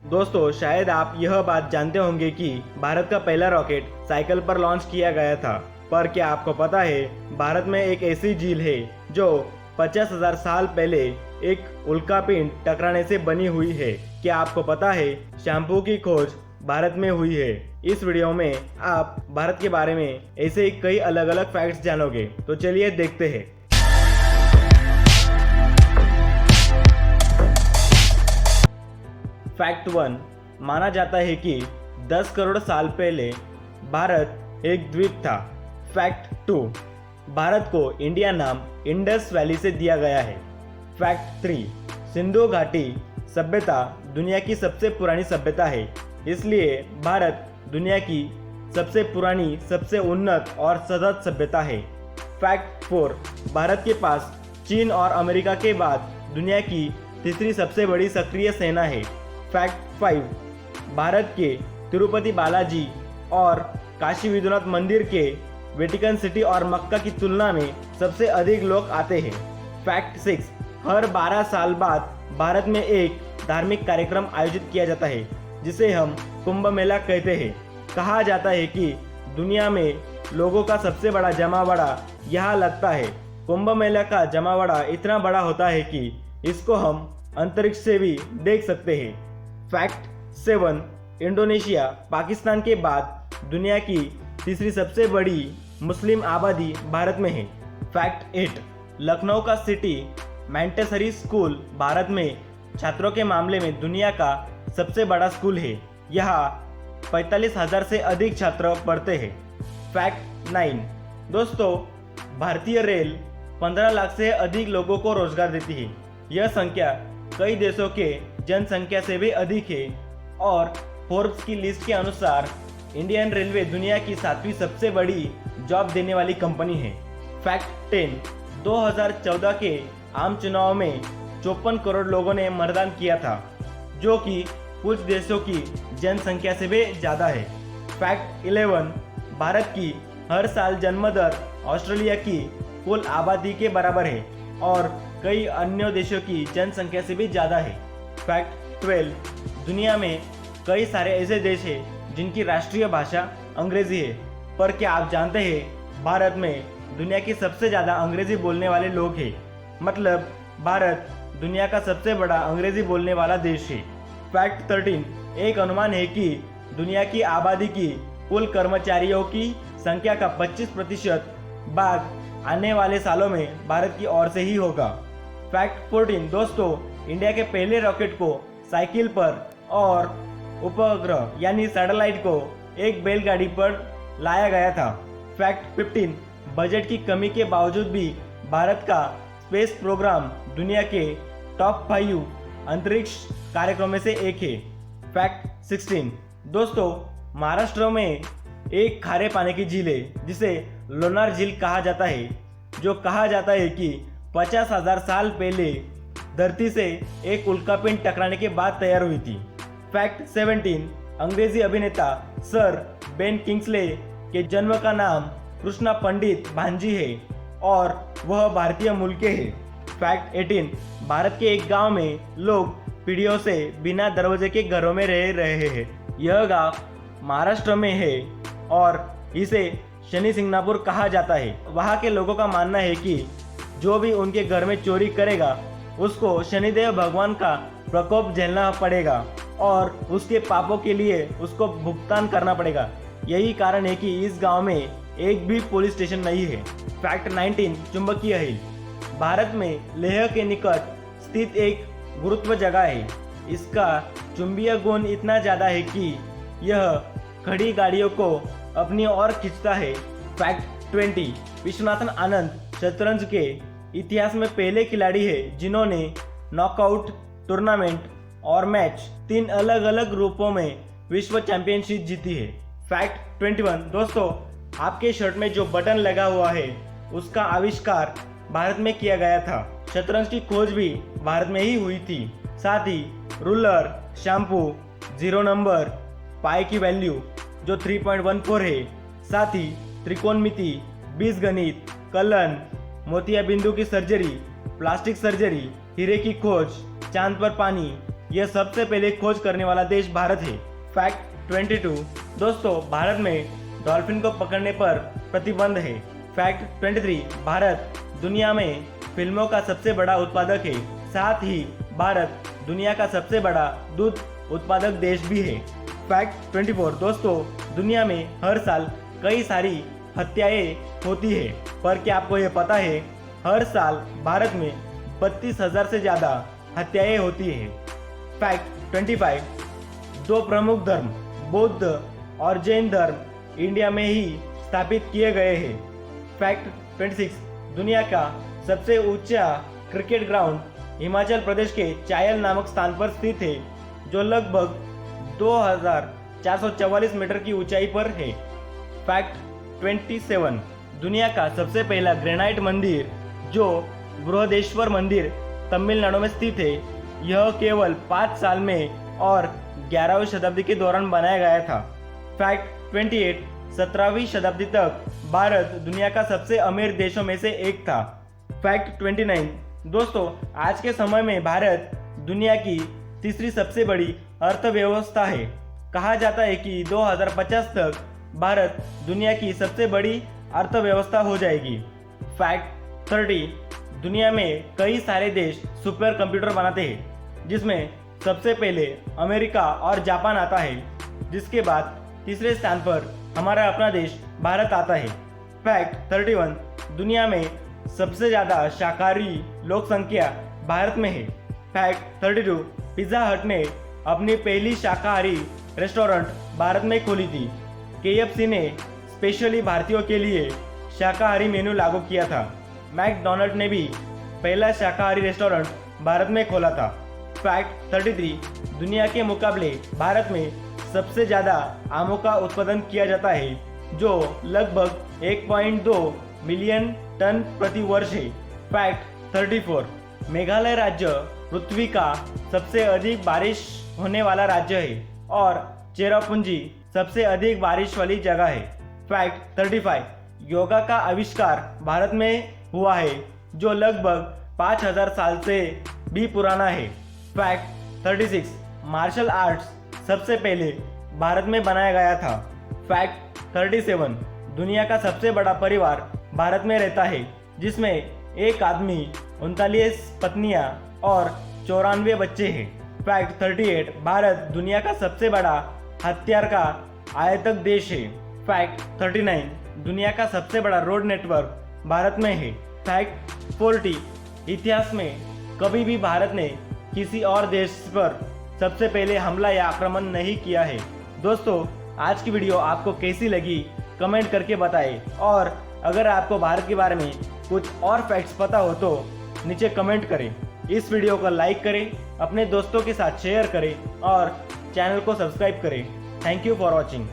दोस्तों, शायद आप यह बात जानते होंगे कि भारत का पहला रॉकेट साइकिल पर लॉन्च किया गया था। पर क्या आपको पता है, भारत में एक ऐसी झील है जो 50,000 साल पहले एक उल्कापिंड टकराने से बनी हुई है। क्या आपको पता है, शैम्पू की खोज भारत में हुई है। इस वीडियो में आप भारत के बारे में ऐसे ही कई अलग अलग फैक्ट्स जानोगे। तो चलिए देखते हैं। फैक्ट 1, माना जाता है कि 10 करोड़ साल पहले भारत एक द्वीप था। फैक्ट 2, भारत को इंडिया नाम इंडस वैली से दिया गया है। फैक्ट 3, सिंधु घाटी सभ्यता दुनिया की सबसे पुरानी सभ्यता है, इसलिए भारत दुनिया की सबसे पुरानी, सबसे उन्नत और सतत सभ्यता है। फैक्ट 4, भारत के पास चीन और अमेरिका के बाद दुनिया की तीसरी सबसे बड़ी सक्रिय सेना है। फैक्ट 5, भारत के तिरुपति बालाजी और काशी विश्वनाथ मंदिर के वेटिकन सिटी और मक्का की तुलना में सबसे अधिक लोग आते हैं। फैक्ट 6, हर 12 साल बाद भारत में एक धार्मिक कार्यक्रम आयोजित किया जाता है जिसे हम कुंभ मेला कहते हैं। कहा जाता है कि दुनिया में लोगों का सबसे बड़ा जमावड़ा यहाँ लगता है। कुंभ मेला का जमावड़ा इतना बड़ा होता है कि इसको हम अंतरिक्ष से भी देख सकते हैं। फैक्ट 7, इंडोनेशिया पाकिस्तान के बाद दुनिया की तीसरी सबसे बड़ी मुस्लिम आबादी भारत में है। फैक्ट 8, लखनऊ का सिटी मैंटेसरी स्कूल भारत में छात्रों के मामले में दुनिया का सबसे बड़ा स्कूल है। यहाँ 45,000 से अधिक छात्र पढ़ते हैं। फैक्ट 9, दोस्तों, भारतीय रेल 15 लाख से अधिक लोगों को रोजगार देती है। यह संख्या कई देशों के जनसंख्या से भी अधिक है और फोर्ब्स की लिस्ट के अनुसार इंडियन रेलवे दुनिया की 7वीं सबसे बड़ी जॉब देने वाली कंपनी है। फैक्ट 10, 2014 के आम चुनाव में 54 करोड़ लोगों ने मतदान किया था, जो कि कुछ देशों की जनसंख्या से भी ज़्यादा है। फैक्ट 11, भारत की हर साल जन्म दर ऑस्ट्रेलिया की कुल आबादी के बराबर है और कई अन्य देशों की जनसंख्या से भी ज़्यादा है। फैक्ट 12, दुनिया में कई सारे ऐसे देश हैं जिनकी राष्ट्रीय भाषा अंग्रेजी है। पर क्या आप जानते हैं, भारत में दुनिया की सबसे ज़्यादा अंग्रेजी बोलने वाले लोग हैं। मतलब भारत दुनिया का सबसे बड़ा अंग्रेजी बोलने वाला देश है। फैक्ट 13, एक अनुमान है कि दुनिया की आबादी की कुल कर्मचारियों की संख्या का 25% भाग आने वाले सालों में भारत की ओर से ही होगा। फैक्ट 14, दोस्तों, इंडिया के पहले रॉकेट को साइकिल पर और उपग्रह यानी सैटेलाइट को एक बैलगाड़ी पर लाया गया था। फैक्ट 15, बजट की कमी के बावजूद भी भारत का स्पेस प्रोग्राम दुनिया के टॉप 5 अंतरिक्ष कार्यक्रमों से एक है। फैक्ट 16, दोस्तों, महाराष्ट्र में एक खारे पानी की झील है जिसे लोनार झील कहा जाता है, जो कहा जाता है कि 50,000 साल पहले धरती से एक उल्कापिंड टकराने के बाद तैयार हुई थी। फैक्ट 17, अंग्रेजी अभिनेता सर बेन किंग्सले के जन्म का नाम कृष्णा पंडित भांजी है और वह भारतीय मूल के हैं। फैक्ट 18, भारत के एक गांव में लोग पीढ़ियों से बिना दरवाजे के घरों में रह रहे हैं। यह गांव महाराष्ट्र में है और इसे शनि सिंगनापुर कहा जाता है। वहाँ के लोगों का मानना है कि जो भी उनके घर में चोरी करेगा उसको शनिदेव भगवान का प्रकोप झेलना पड़ेगा और उसके पापों के लिए उसको भुगतान करना पड़ेगा। यही कारण है कि इस गांव में एक भी पुलिस स्टेशन नहीं है। फैक्ट 19, चुंबकीय हिल भारत में लेह के निकट स्थित एक गुरुत्व जगह है। इसका चुंबकीय गुण इतना ज़्यादा है कि यह खड़ी गाड़ियों को अपनी ओर खींचता है। फैक्ट 20, विश्वनाथन आनंद शतरंज के इतिहास में पहले खिलाड़ी है जिन्होंने नॉकआउट टूर्नामेंट और मैच 3 अलग अलग रूपों में विश्व चैंपियनशिप जीती है। फैक्ट 21, दोस्तों, आपके शर्ट में जो बटन लगा हुआ है उसका आविष्कार भारत में किया गया था। शतरंज की खोज भी भारत में ही हुई थी। साथ ही रूलर, शैम्पू, 0 नंबर, पाई की वैल्यू जो 3.14 है, साथ ही त्रिकोणमिति, बीजगणित, कलन, मोतिया बिंदु की सर्जरी, प्लास्टिक सर्जरी, हीरे की खोज, चांद पर पानी, यह सबसे पहले खोज करने वाला देश भारत है। फैक्ट 22 दोस्तों, भारत में डॉल्फिन को पकड़ने पर प्रतिबंध है। फैक्ट 23 भारत दुनिया में फिल्मों का सबसे बड़ा उत्पादक है। साथ ही भारत दुनिया का सबसे बड़ा दूध उत्पादक देश भी है। फैक्ट 24 दोस्तों, दुनिया में हर साल कई सारी हत्याएं होती है, पर क्या आपको ये पता है हर साल भारत में 32,000 से ज़्यादा हत्याएं होती है। फैक्ट 25 दो प्रमुख धर्म बौद्ध और जैन धर्म इंडिया में ही स्थापित किए गए हैं। फैक्ट 26 दुनिया का सबसे ऊंचा क्रिकेट ग्राउंड हिमाचल प्रदेश के चायल नामक स्थान पर स्थित है, जो लगभग 2,444 मीटर की ऊंचाई पर है। फैक्ट 27 दुनिया का सबसे पहला ग्रेनाइट मंदिर जो बृहदेश्वर मंदिर तमिलनाडु में स्थित है, यह केवल 5 साल में और 11वीं शताब्दी के दौरान बनाया गया था। फैक्ट 28 17वीं शताब्दी तक भारत दुनिया का सबसे अमीर देशों में से एक था। फैक्ट 29 दोस्तों, आज के समय में भारत दुनिया की तीसरी सबसे बड़ी अर्थव्यवस्था है। कहा जाता है कि 2050 तक भारत दुनिया की सबसे बड़ी अर्थव्यवस्था हो जाएगी। फैक्ट 30 दुनिया में कई सारे देश सुपर कंप्यूटर बनाते हैं, जिसमें सबसे पहले अमेरिका और जापान आता है, जिसके बाद तीसरे स्थान पर हमारा अपना देश भारत आता है। फैक्ट 31 दुनिया में सबसे ज़्यादा शाकाहारी लोक संख्या भारत में है। फैक्ट 32 पिज़्ज़ा हट ने अपनी पहली शाकाहारी रेस्टोरेंट भारत में खोली थी। KFC ने स्पेशली भारतीयों के लिए शाकाहारी मेनू लागू किया था। मैकडोनल्ड ने भी पहला शाकाहारी रेस्टोरेंट भारत में खोला था। फैक्ट 33 दुनिया के मुकाबले भारत में सबसे ज़्यादा आमों का उत्पादन किया जाता है, जो लगभग 1.2 मिलियन टन प्रति वर्ष है। फैक्ट 34 मेघालय राज्य पृथ्वी का सबसे अधिक बारिश होने वाला राज्य है और चेरापूंजी सबसे अधिक बारिश वाली जगह है। फैक्ट 35 योगा का आविष्कार भारत में हुआ है, जो लगभग 5,000 साल से भी पुराना है। फैक्ट 36 मार्शल आर्ट्स सबसे पहले भारत में बनाया गया था। फैक्ट 37 दुनिया का सबसे बड़ा परिवार भारत में रहता है, जिसमें एक आदमी 39 पत्नियां और 94 बच्चे हैं। फैक्ट 38 भारत दुनिया का सबसे बड़ा हथियार का आयातक देश है। फैक्ट 39 दुनिया का सबसे बड़ा रोड नेटवर्क भारत में है। फैक्ट 40 इतिहास में कभी भी भारत ने किसी और देश पर सबसे पहले हमला या आक्रमण नहीं किया है। दोस्तों, आज की वीडियो आपको कैसी लगी कमेंट करके बताएं, और अगर आपको भारत के बारे में कुछ और फैक्ट्स पता हो तो नीचे कमेंट करें। इस वीडियो को लाइक करें, अपने दोस्तों के साथ शेयर करें और चैनल को सब्सक्राइब करें। Thank you for watching.